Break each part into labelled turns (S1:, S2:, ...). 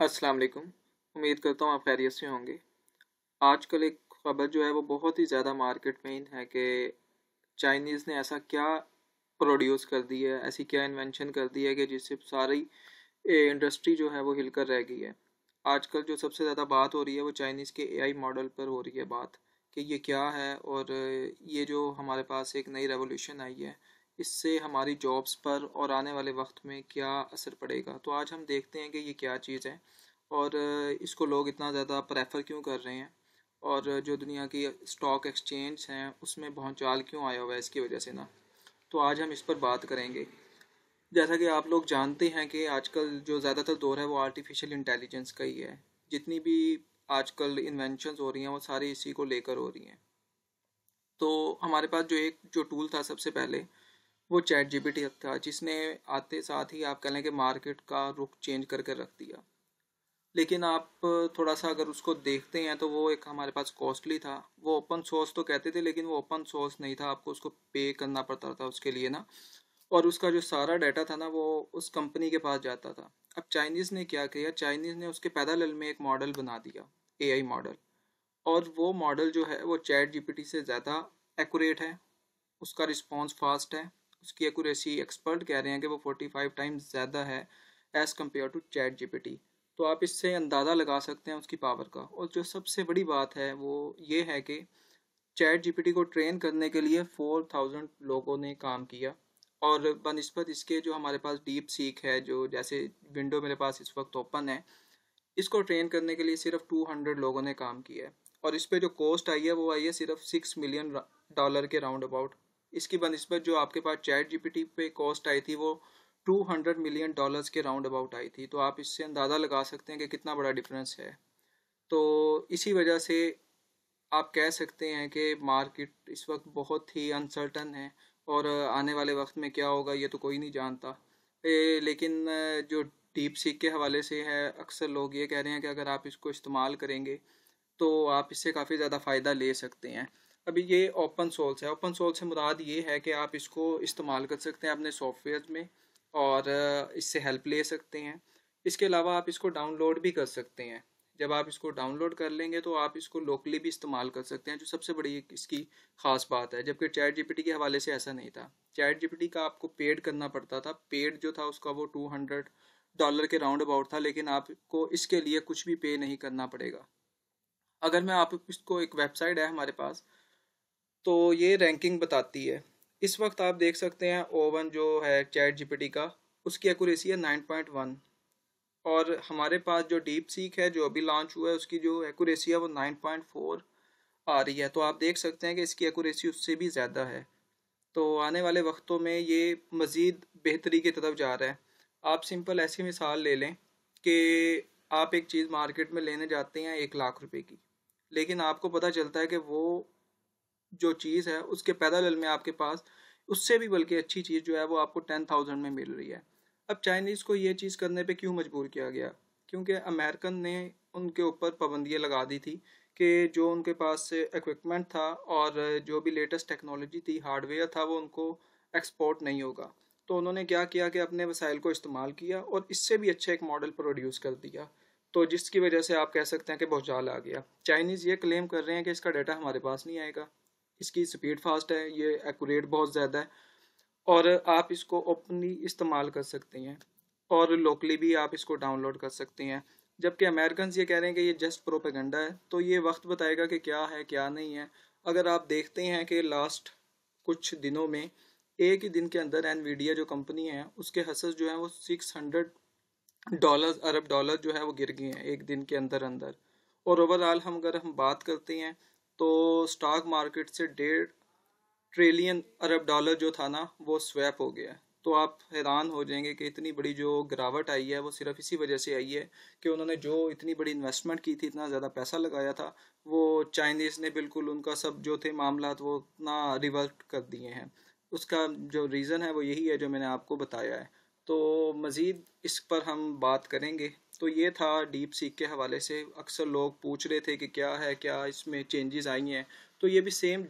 S1: अस्सलाम वालेकुम। उम्मीद करता हूँ आप खैरियत से होंगे। आजकल एक ख़बर जो है वो बहुत ही ज़्यादा मार्केट में इन है कि चाइनीज़ ने ऐसा क्या प्रोड्यूस कर दी है, ऐसी क्या इन्वेंशन कर दी है कि जिससे सारी इंडस्ट्री जो है वो हिलकर रह गई है। आजकल जो सबसे ज़्यादा बात हो रही है वो चाइनीज़ के एआई मॉडल पर हो रही है बात कि ये क्या है और ये जो हमारे पास एक नई रेवोल्यूशन आई है, इससे हमारी जॉब्स पर और आने वाले वक्त में क्या असर पड़ेगा। तो आज हम देखते हैं कि ये क्या चीज़ है और इसको लोग इतना ज़्यादा प्रेफर क्यों कर रहे हैं और जो दुनिया की स्टॉक एक्सचेंज हैं उसमें भौचाल क्यों आया हुआ है इसकी वजह से ना। तो आज हम इस पर बात करेंगे। जैसा कि आप लोग जानते हैं कि आजकल जो ज़्यादातर दौर है वो आर्टिफिशियल इंटेलिजेंस का ही है। जितनी भी आजकल इन्वेंशंस हो रही हैं वो सारी इसी को लेकर हो रही हैं। तो हमारे पास जो टूल था सबसे पहले वो चैट जीपीटी था, जिसने आते साथ ही आप कह लें कि मार्केट का रुख चेंज करके रख दिया। लेकिन आप थोड़ा सा अगर उसको देखते हैं तो वो एक हमारे पास कॉस्टली था। वो ओपन सोर्स तो कहते थे लेकिन वो ओपन सोर्स नहीं था, आपको उसको पे करना पड़ता था उसके लिए ना। और उसका जो सारा डाटा था ना वो उस कंपनी के पास जाता था। अब चाइनीज़ ने क्या किया, चाइनीज़ ने उसके पैरेलल में एक मॉडल बना दिया, एआई मॉडल। और वो मॉडल जो है वो चैट जीपीटी से ज़्यादा एक्यूरेट है, उसका रिस्पॉन्स फास्ट है, उसकी एक्यूरेसी एक्सपर्ट कह रहे हैं कि वो 45 टाइम्स ज़्यादा है as compare to chat GPT. तो आप इससे अंदाज़ा लगा सकते हैं उसकी पावर का। और जो सबसे बड़ी बात है वो ये है कि चैट जीपीटी को ट्रेन करने के लिए 4000 लोगों ने काम किया। और बनस्पत इसके जो हमारे पास डीप सीक है, जो जैसे विंडो मेरे पास इस वक्त ओपन है, इसको ट्रेन करने के लिए सिर्फ 200 लोगों ने काम किया है। और इस पे जो कॉस्ट आई है वो आई है सिर्फ $6 मिलियन के राउंड अबाउट। इसकी बनस्बत जो आपके पास चैट जीपीटी पे कॉस्ट आई थी वो $200 मिलियन के राउंड अबाउट आई थी। तो आप इससे अंदाज़ा लगा सकते हैं कि कितना बड़ा डिफरेंस है। तो इसी वजह से आप कह सकते हैं कि मार्केट इस वक्त बहुत ही अनसर्टन है और आने वाले वक्त में क्या होगा ये तो कोई नहीं जानता। लेकिन जो डीप सीक के हवाले से है, अक्सर लोग ये कह रहे हैं कि अगर आप इसको इस्तेमाल करेंगे तो आप इससे काफ़ी ज़्यादा फ़ायदा ले सकते हैं। अभी ये ओपन सोर्स है। ओपन सोर्स से मुराद ये है कि आप इसको इस्तेमाल कर सकते हैं अपने सॉफ्टवेयर में और इससे हेल्प ले सकते हैं। इसके अलावा आप इसको डाउनलोड भी कर सकते हैं। जब आप इसको डाउनलोड कर लेंगे तो आप इसको लोकली भी इस्तेमाल कर सकते हैं, जो सबसे बड़ी इसकी ख़ास बात है। जबकि चैट जीपीटी के हवाले से ऐसा नहीं था। चैट जीपीटी का आपको पेड करना पड़ता था। पेड जो था उसका वो $200 के राउंड अबाउट था, लेकिन आपको इसके लिए कुछ भी पे नहीं करना पड़ेगा। अगर मैं आप इसको, एक वेबसाइट है हमारे पास, तो ये रैंकिंग बताती है। इस वक्त आप देख सकते हैं O1 जो है चैट जीपीटी का, उसकी एक्यूरेसी है 9.1। और हमारे पास जो डीप सीक है जो अभी लॉन्च हुआ है उसकी जो एक्यूरेसी है वो 9.4 आ रही है। तो आप देख सकते हैं कि इसकी एक्यूरेसी उससे भी ज़्यादा है। तो आने वाले वक्तों में ये मज़ीद बेहतरी की तरफ जा रहा है। आप सिंपल ऐसी मिसाल ले लें कि आप एक चीज़ मार्केट में लेने जाते हैं 1 लाख रुपए की, लेकिन आपको पता चलता है कि वो जो चीज़ है उसके पैरेलल में आपके पास उससे भी बल्कि अच्छी चीज़ जो है वो आपको 10,000 में मिल रही है। अब चाइनीज़ को ये चीज़ करने पे क्यों मजबूर किया गया? क्योंकि अमेरिकन ने उनके ऊपर पाबंदियाँ लगा दी थी कि जो उनके पास इक्विपमेंट था और जो भी लेटेस्ट टेक्नोलॉजी थी, हार्डवेयर था, वो उनको एक्सपोर्ट नहीं होगा। तो उन्होंने क्या किया कि अपने वसाइल को इस्तेमाल किया और इससे भी अच्छा एक मॉडल प्रोड्यूस कर दिया। तो जिसकी वजह से आप कह सकते हैं कि भौचाल आ गया। चाइनीज़ ये क्लेम कर रहे हैं कि इसका डाटा हमारे पास नहीं आएगा, इसकी स्पीड फास्ट है, ये एक्यूरेट बहुत ज़्यादा है और आप इसको ओपनली इस्तेमाल कर सकते हैं और लोकली भी आप इसको डाउनलोड कर सकते हैं। जबकि अमेरिकन ये कह रहे हैं कि ये जस्ट प्रोपेगेंडा है। तो ये वक्त बताएगा कि क्या है क्या नहीं है। अगर आप देखते हैं कि लास्ट कुछ दिनों में एक ही दिन के अंदर एनवीडिया जो कंपनी है उसके हसस जो है वो $600 अरब डॉलर जो है वो गिर गए हैं एक दिन के अंदर अंदर। और ओवरऑल अगर हम बात करते हैं तो स्टॉक मार्केट से 1.5 ट्रिलियन अरब डॉलर जो था ना वो स्वैप हो गया है। तो आप हैरान हो जाएंगे कि इतनी बड़ी जो गिरावट आई है वो सिर्फ इसी वजह से आई है कि उन्होंने जो इतनी बड़ी इन्वेस्टमेंट की थी, इतना ज़्यादा पैसा लगाया था, वो चाइनीज़ ने बिल्कुल उनका सब जो थे मामलात वो इतना रिवर्ट कर दिए हैं। उसका जो रीज़न है वो यही है जो मैंने आपको बताया है। तो मज़ीद इस पर हम बात करेंगे। तो ये था डीप सीक के हवाले से। अक्सर लोग पूछ रहे थे कि क्या है, क्या इसमें चेंजेस आई हैं। तो ये भी सेम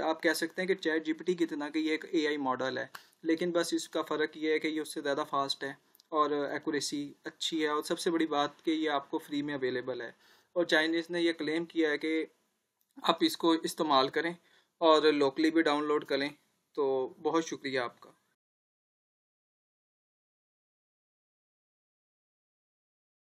S1: आप कह सकते हैं कि चैट जीपीटी की तरह कि ये एक एआई मॉडल है, लेकिन बस इसका फ़र्क ये है कि ये उससे ज़्यादा फास्ट है और एक्यूरेसी अच्छी है, और सबसे बड़ी बात कि ये आपको फ्री में अवेलेबल है। और चाइनीज़ ने ये क्लेम किया है कि आप इसको इस्तेमाल करें और लोकली भी डाउनलोड करें। तो बहुत शुक्रिया आपका।